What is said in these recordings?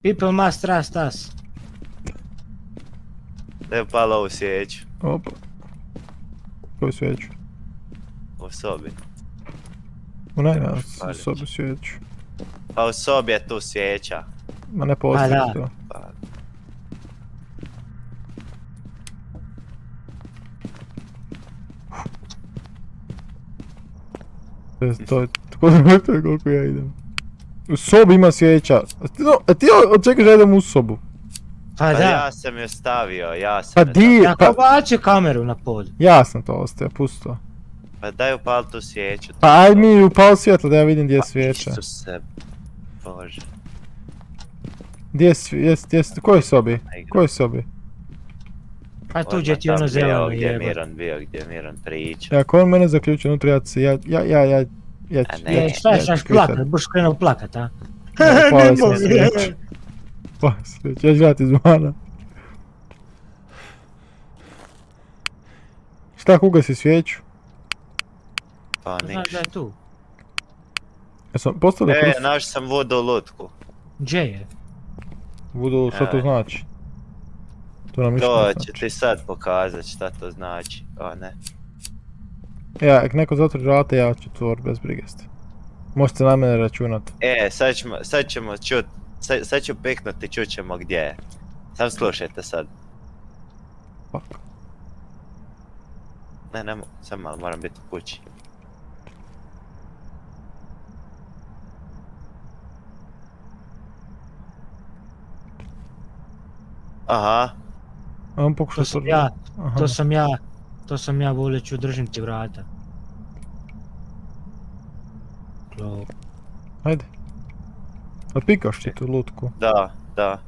People must trust us. Da je upala u svijeću. Opa. Koju svijeću? U sobi. U najnas sobi svijeću. Pa u sobi je tu svijeća. Ma ne postoji da. to. Pa, To je tako da je koliko ja idem. U sobi ima svijeća. A ti očekaš da idem u sobu? Pa pa da. ja sam je stavio, ja sam Pa je di, Ja pa ko bacio kameru na polju. ja sam to ostavio, pusto. Pa daj upali tu svijeću. Pa aj mi upao svjetlo da ja vidim gdje je svijeća. Isuse, Bože. Gdje je svijeća, kojoj sobi? Kojoj sobi? Pa tu gdje ti ono zeleno Gdje je jebe. Miron bio, gdje je Miron priča. Ja, ako on mene zaključi unutra, ja ću, A ne. Šta ćeš plakat, budeš krenuo plakat, a? Upao sam svijeću. Upao svijeću, ja ću gledati izvana. Šta, kuga si svijeću? Pa Znaš da niš. je tu. Jesam postavio kroz Našao sam vodu lutku. Gdje je? budu, šta to Aj. znači? To nam ništa To ne će znači. ti sad pokazat šta to znači, o ne. Ja, ako neko zatvori vrata, ja ću tvor bez brige ste. Možete na mene računat. Sad ćemo čut, sad ću piknuti, čut ćemo gdje je. Sam slušajte sad. Fuck. Ne mogu, sam malo moram biti u kući. Aha, A on pokušao To sam ja, Aha. to sam ja voleću, držim ti vrata. Klop. Ajde. A pikaš ti tu lutku? da.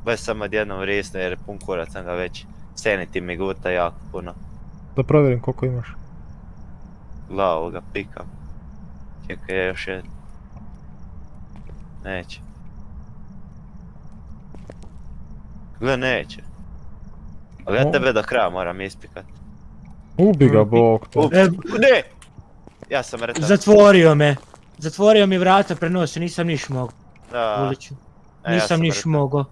Baš sam odjednom vrisnuo jer je pun kurac, sam ga već seniti mi guta jako puno. Da provjerim koliko imaš. Glavu ga pikam. Čekaj, još je... Neće. Gle, neće. Ali ja O. tebe do kraja moram ispikat. Ubi ga bog to. Ne! Ja sam rekao. Zatvorio mi vrata prenosi, nisam niš mogo. Da. Uliću. ja Nisam sam niš rekao. mogo.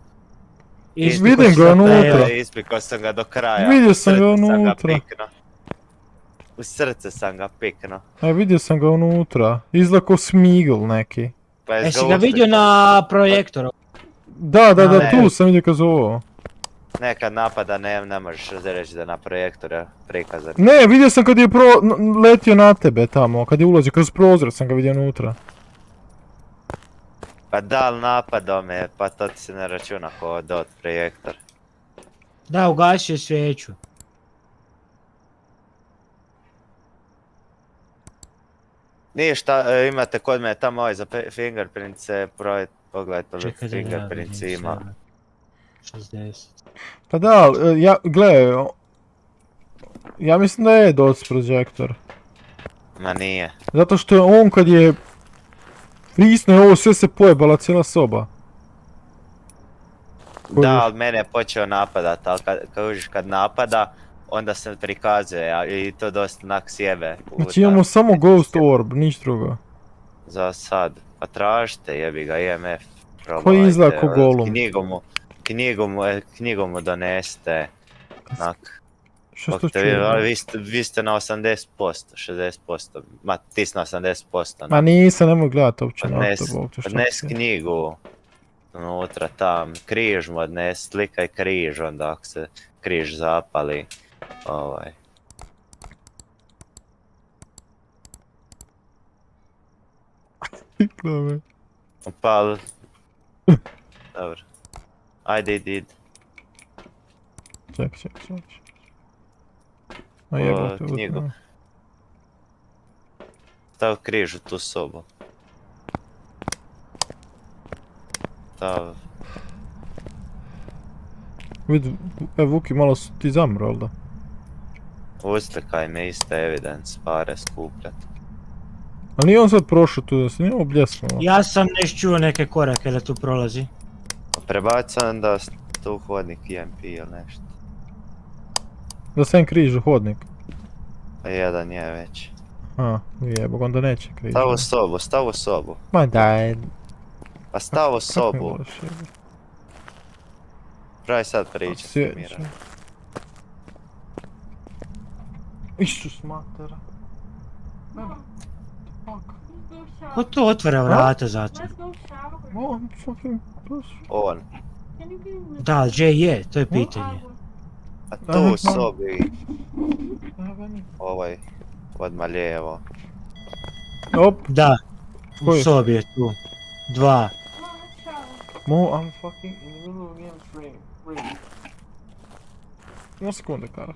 Vidim ga unutra. Ispikao sam ga do kraja. Vidio U sam ga srce unutra. piknuo. U srce sam ga piknuo. A vidio sam ga unutra. Izgleda ko smigl neki. Pa je Jesi ga vidio na projektoru? Da, Ne. tu sam vidio kad zovo. Nekad napada ne možeš reći da na projektore prikazan. Ne, vidio sam kad je letio na tebe tamo, kad je ulazio kroz prozor sam ga vidio unutra. Pa da li napadao me, pa to ti se ne računa ko dot projektor. Da, ugasio svijeću. Ništa, imate kod mene tamo ovaj za fingerprints, pogledajte Čekaj da ja fingerprints vidim ima. sada. 60. Pa da, gle, ja mislim da je dots projektor. Ma nije. Zato što je on kad je frisnuo ovo sve se pojebala cijela soba. Da, ali mene je počeo napadat, ali kad napada, onda se prikazuje i to dosta onak sjebe. Znači imamo samo ghost orb, niš drugo. Za sad. Pa tražite, jebi ga, IMF. Koji izgleda ko golum. Knjigu mu doneste. Onak. Što to Bok te čuo? vi ste na 80%, 60%. Ma ti si na 80%. Ma nisam, nemoj gledat uopće na Odnes, to, bog te što odnes ti. knjigu. Unutra tam, križ mu odnes, slikaj križ onda ako se križ zapali. Glave. Upal. Dobro. Ajde id. Ček. A jebote, knjigu. uzmem. Stav križ u tu sobu. Stav. Vidi, Vuki, malo su ti zamro, ali da? Uslikaj me iste evidence, pare skupljat. Ali nije on sad prošao tu, da se nije obljesnuo. Ja sam neš čuo neke korake da tu prolazi. Prebacam da tu hodnik EMP ili nešto. Da sam križ u hodnik. Pa jedan je već. A, jebog, onda neće križ. Stav u sobu. Ma daj. Pa stav u Kako mi sobu. voliš, jebote. Praj sad pričati, Sjeća. Mira. Isus matera. Fuck. Ko to otvara vrata zato? Oh, I'm fucking puss. On. Da, Jay je, to je pitanje. A tu u sobi, Ajde. ovaj, odmah lijevo. Op, Da, Ko u je? sobi je tu. 2. Mo, I'm fucking in the middle of a game stream. Wait. Uma segunda, cara.